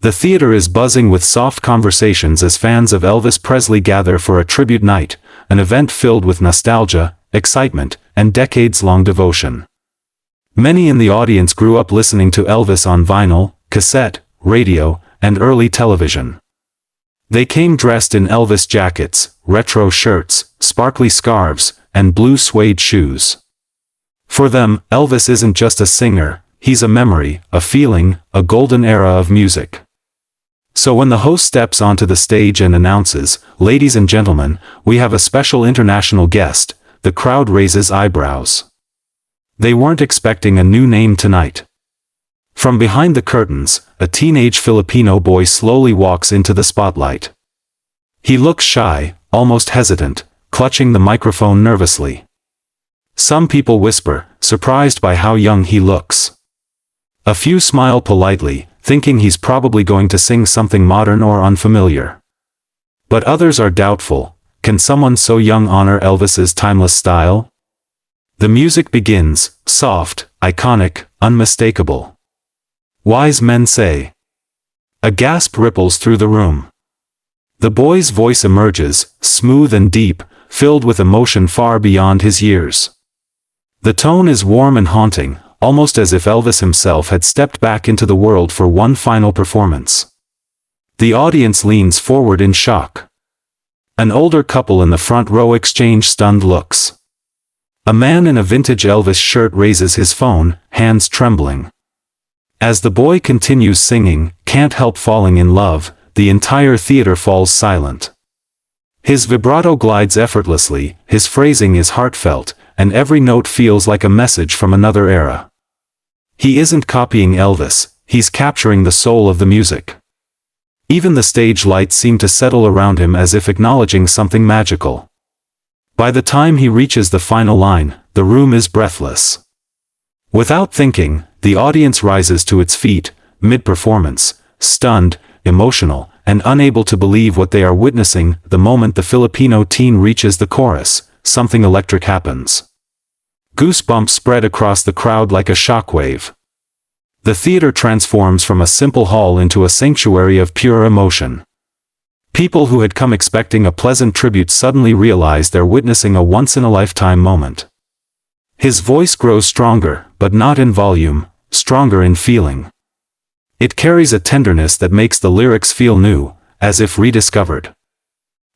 The theater is buzzing with soft conversations as fans of Elvis Presley gather for a tribute night, an event filled with nostalgia, excitement, and decades-long devotion. Many in the audience grew up listening to Elvis on vinyl, cassette, radio, and early television. They came dressed in Elvis jackets, retro shirts, sparkly scarves, and blue suede shoes. For them, Elvis isn't just a singer, he's a memory, a feeling, a golden era of music. So when the host steps onto the stage and announces, "Ladies and gentlemen, we have a special international guest," the crowd raises eyebrows. They weren't expecting a new name tonight. From behind the curtains, a teenage Filipino boy slowly walks into the spotlight. He looks shy, almost hesitant, clutching the microphone nervously. Some people whisper, surprised by how young he looks. A few smile politely, thinking he's probably going to sing something modern or unfamiliar. But others are doubtful. Can someone so young honor Elvis's timeless style? The music begins, soft, iconic, unmistakable. Wise men say. A gasp ripples through the room. The boy's voice emerges, smooth and deep, filled with emotion far beyond his years. The tone is warm and haunting, almost as if Elvis himself had stepped back into the world for one final performance. The audience leans forward in shock. An older couple in the front row exchange stunned looks. A man in a vintage Elvis shirt raises his phone, hands trembling. As the boy continues singing, "Can't Help Falling in Love," the entire theater falls silent. His vibrato glides effortlessly, his phrasing is heartfelt, and every note feels like a message from another era. He isn't copying Elvis, he's capturing the soul of the music. Even the stage lights seem to settle around him as if acknowledging something magical. By the time he reaches the final line, the room is breathless. Without thinking, the audience rises to its feet, mid-performance, stunned, emotional, and unable to believe what they are witnessing. The moment the Filipino teen reaches the chorus, something electric happens. Goosebumps spread across the crowd like a shockwave. The theater transforms from a simple hall into a sanctuary of pure emotion. People who had come expecting a pleasant tribute suddenly realize they're witnessing a once-in-a-lifetime moment. His voice grows stronger, but not in volume, stronger in feeling. It carries a tenderness that makes the lyrics feel new, as if rediscovered.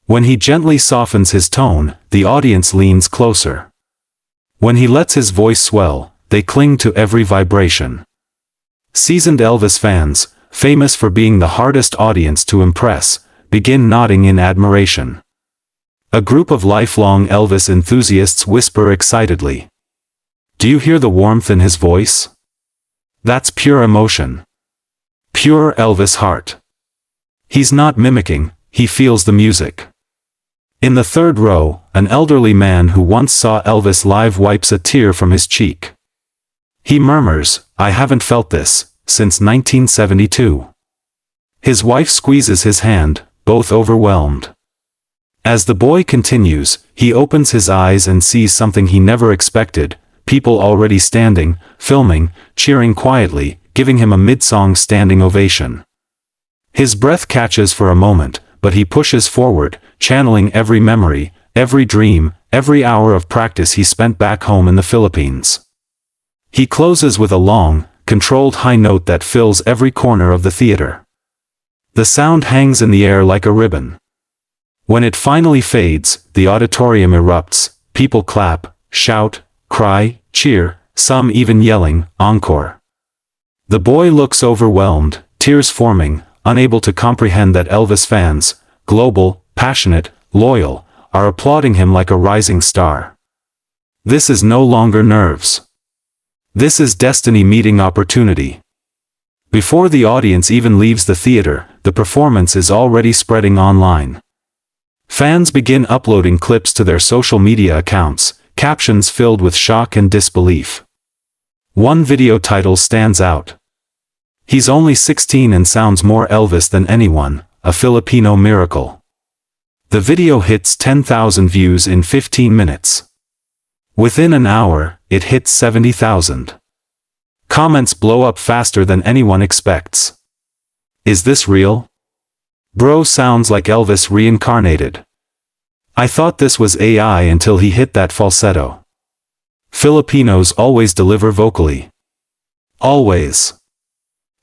When he gently softens his tone, the audience leans closer. When he lets his voice swell, they cling to every vibration. Seasoned Elvis fans, famous for being the hardest audience to impress, begin nodding in admiration. A group of lifelong Elvis enthusiasts whisper excitedly. "Do you hear the warmth in his voice? That's pure emotion. Pure Elvis heart. He's not mimicking, he feels the music." In the third row, an elderly man who once saw Elvis live wipes a tear from his cheek. He murmurs, "I haven't felt this since 1972. His wife squeezes his hand, both overwhelmed. As the boy continues, he opens his eyes and sees something he never expected, people already standing, filming, cheering quietly, giving him a mid-song standing ovation. His breath catches for a moment, but he pushes forward, channeling every memory, every dream, every hour of practice he spent back home in the Philippines. He closes with a long, controlled high note that fills every corner of the theater. The sound hangs in the air like a ribbon. When it finally fades, the auditorium erupts, people clap, shout, cry, cheer, some even yelling, "Encore." The boy looks overwhelmed, tears forming, unable to comprehend that Elvis fans, global, passionate, loyal, are applauding him like a rising star. This is no longer nerves. This is destiny meeting opportunity. Before the audience even leaves the theater, the performance is already spreading online. Fans begin uploading clips to their social media accounts, captions filled with shock and disbelief. One video title stands out. "He's only 16 and sounds more Elvis than anyone, a Filipino miracle." The video hits 10,000 views in 15 minutes. Within an hour, it hits 70,000. Comments blow up faster than anyone expects. Is this real? Bro sounds like Elvis reincarnated. I thought this was AI until he hit that falsetto. Filipinos always deliver vocally. Always.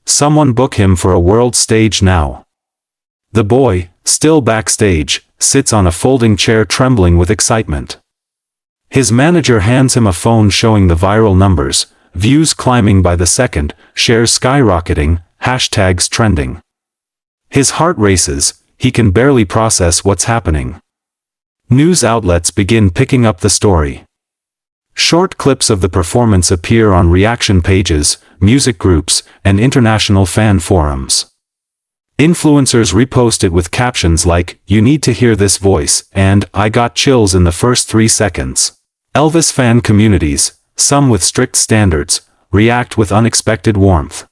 Someone book him for a world stage now. The boy, still backstage, sits on a folding chair trembling with excitement. His manager hands him a phone showing the viral numbers, views climbing by the second, shares skyrocketing, hashtags trending. His heart races, he can barely process what's happening. News outlets begin picking up the story. Short clips of the performance appear on reaction pages, music groups, and international fan forums. Influencers repost it with captions like, "You need to hear this voice," and "I got chills in the first 3 seconds." Elvis fan communities, some with strict standards, react with unexpected warmth.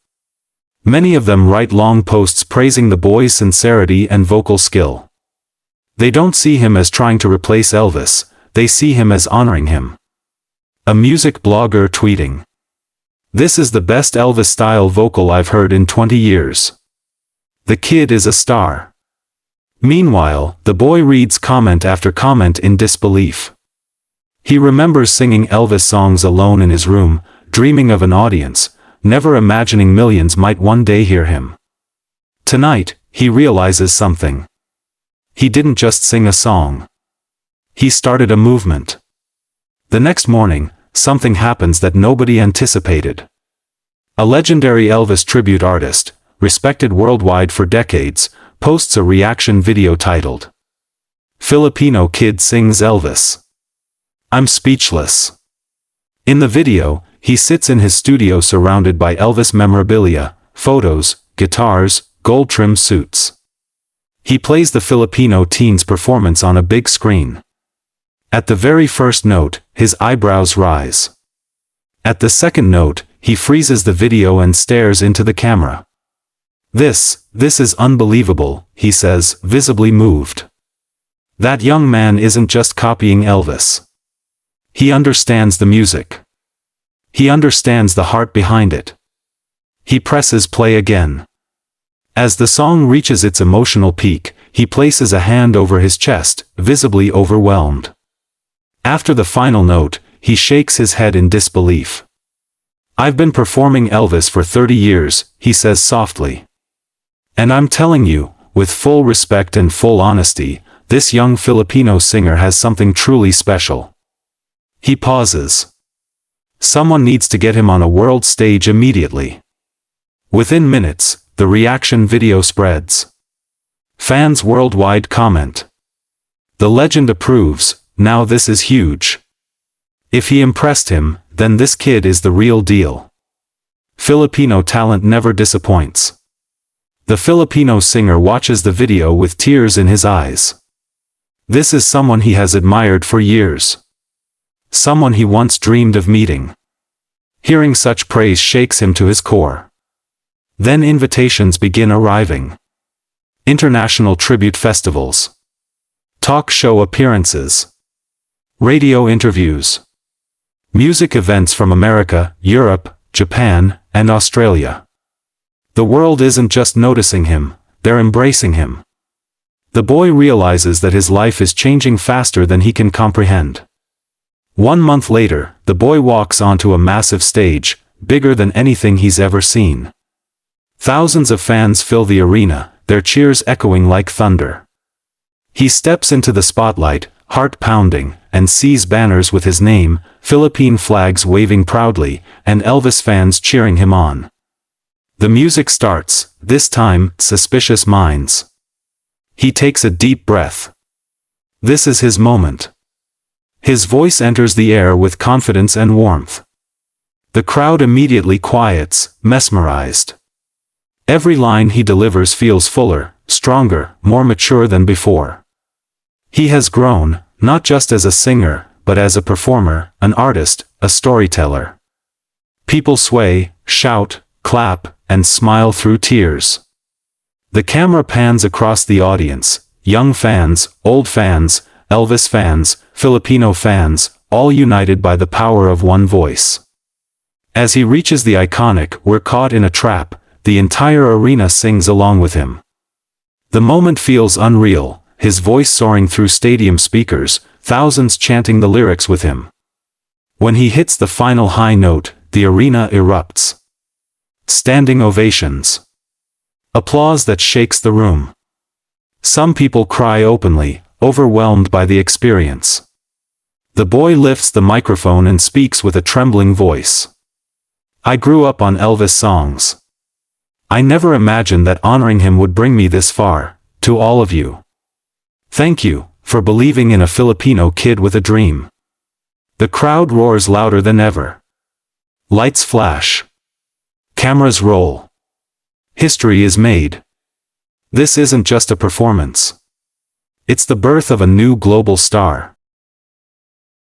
Many of them write long posts praising the boy's sincerity and vocal skill. They don't see him as trying to replace Elvis, they see him as honoring him. A music blogger tweeting, "This is the best Elvis-style vocal I've heard in 20 years. The kid is a star." Meanwhile, the boy reads comment after comment in disbelief. He remembers singing Elvis songs alone in his room, dreaming of an audience, never imagining millions might one day hear him. Tonight, he realizes something. He didn't just sing a song. He started a movement. The next morning, something happens that nobody anticipated. A legendary Elvis tribute artist, respected worldwide for decades, posts a reaction video titled, "Filipino Kid Sings Elvis." I'm speechless. In the video, he sits in his studio surrounded by Elvis memorabilia, photos, guitars, gold-trimmed suits. He plays the Filipino teen's performance on a big screen. At the very first note, his eyebrows rise. At the second note, he freezes the video and stares into the camera. This is unbelievable," he says, visibly moved. That young man isn't just copying Elvis. He understands the music. He understands the heart behind it. He presses play again. As the song reaches its emotional peak, he places a hand over his chest, visibly overwhelmed. After the final note, he shakes his head in disbelief. "I've been performing Elvis for 30 years, he says softly. And I'm telling you, with full respect and full honesty, this young Filipino singer has something truly special." He pauses. Someone needs to get him on a world stage immediately. Within minutes, the reaction video spreads. Fans worldwide comment. The legend approves, now this is huge. If he impressed him, then this kid is the real deal. Filipino talent never disappoints. The Filipino singer watches the video with tears in his eyes. This is someone he has admired for years. Someone he once dreamed of meeting. Hearing such praise shakes him to his core. Then invitations begin arriving. International tribute festivals. Talk show appearances. Radio interviews. Music events from America, Europe, Japan, and Australia. The world isn't just noticing him, they're embracing him. The boy realizes that his life is changing faster than he can comprehend. 1 month later, the boy walks onto a massive stage, bigger than anything he's ever seen. Thousands of fans fill the arena, their cheers echoing like thunder. He steps into the spotlight, heart pounding, and sees banners with his name, Philippine flags waving proudly, and Elvis fans cheering him on. The music starts, this time, Suspicious Minds. He takes a deep breath. This is his moment. His voice enters the air with confidence and warmth. The crowd immediately quiets, mesmerized. Every line he delivers feels fuller, stronger, more mature than before. He has grown, not just as a singer, but as a performer, an artist, a storyteller. People sway, shout, clap, and smile through tears. The camera pans across the audience, young fans, old fans, Elvis fans, Filipino fans, all united by the power of one voice. As he reaches the iconic "We're Caught in a Trap," the entire arena sings along with him. The moment feels unreal, his voice soaring through stadium speakers, thousands chanting the lyrics with him. When he hits the final high note, the arena erupts. Standing ovations. Applause that shakes the room. Some people cry openly, overwhelmed by the experience. The boy lifts the microphone and speaks with a trembling voice. I grew up on Elvis songs. I never imagined that honoring him would bring me this far. To all of you. Thank you, for believing in a Filipino kid with a dream. The crowd roars louder than ever. Lights flash. Cameras roll. History is made. This isn't just a performance. It's the birth of a new global star.